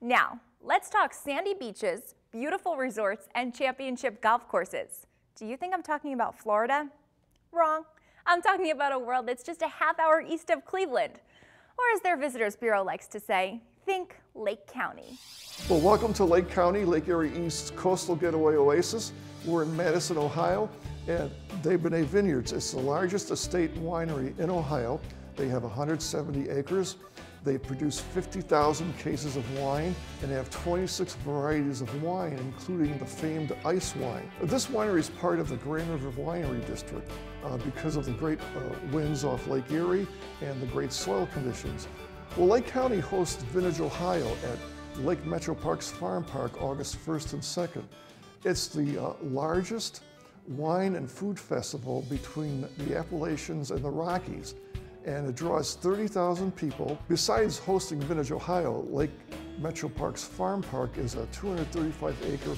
Now, let's talk sandy beaches, beautiful resorts, and championship golf courses. Do you think I'm talking about Florida? Wrong. I'm talking about a world that's just a half-hour east of Cleveland. Or as their Visitors Bureau likes to say, think Lake County. Well, welcome to Lake County, Lake Erie East's coastal getaway oasis. We're in Madison, Ohio, at Debonais Vineyards. It's the largest estate winery in Ohio. They have 170 acres. They produce 50,000 cases of wine and have 26 varieties of wine, including the famed ice wine. This winery is part of the Grand River Winery District because of the great winds off Lake Erie and the great soil conditions. Well, Lake County hosts Vintage Ohio at Lake Metro Parks Farm Park August 1st and 2nd. It's the largest wine and food festival between the Appalachians and the Rockies, and it draws 30,000 people. Besides hosting Vintage Ohio, Lake Metro Parks Farm Park is a 235-acre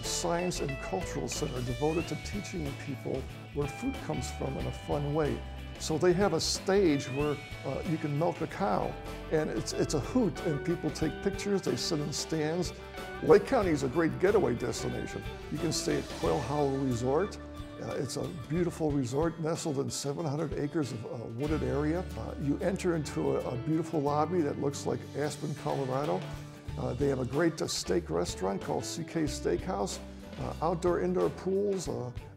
science and cultural center devoted to teaching people where food comes from in a fun way. So they have a stage where you can milk a cow, and it's a hoot, and people take pictures, they sit in stands. Lake County is a great getaway destination. You can stay at Quail Hollow Resort. It's a beautiful resort nestled in 700 acres of wooded area. You enter into a beautiful lobby that looks like Aspen, Colorado. They have a great steak restaurant called CK Steakhouse. Outdoor-indoor pools.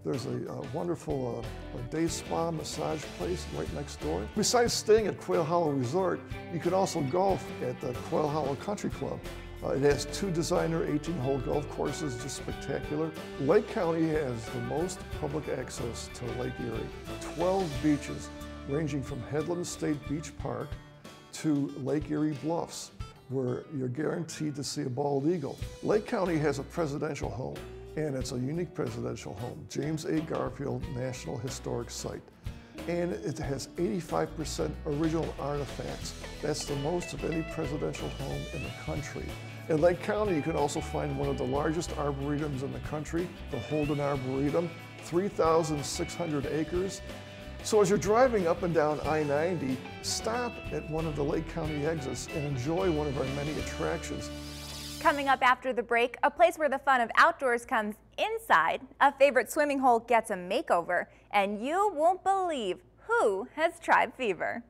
There's a wonderful day spa massage place right next door. Besides staying at Quail Hollow Resort, you can also golf at the Quail Hollow Country Club. It has 2 designer 18-hole golf courses, just spectacular. Lake County has the most public access to Lake Erie. 12 beaches, ranging from Headland State Beach Park to Lake Erie Bluffs, where you're guaranteed to see a bald eagle. Lake County has a presidential home, and it's a unique presidential home, James A. Garfield National Historic Site. And it has 85% original artifacts. That's the most of any presidential home in the country. In Lake County, you can also find one of the largest arboretums in the country, the Holden Arboretum, 3,600 acres. So as you're driving up and down I-90, stop at one of the Lake County exits and enjoy one of our many attractions. Coming up after the break, a place where the fun of outdoors comes inside, a favorite swimming hole gets a makeover, and you won't believe who has tribe fever.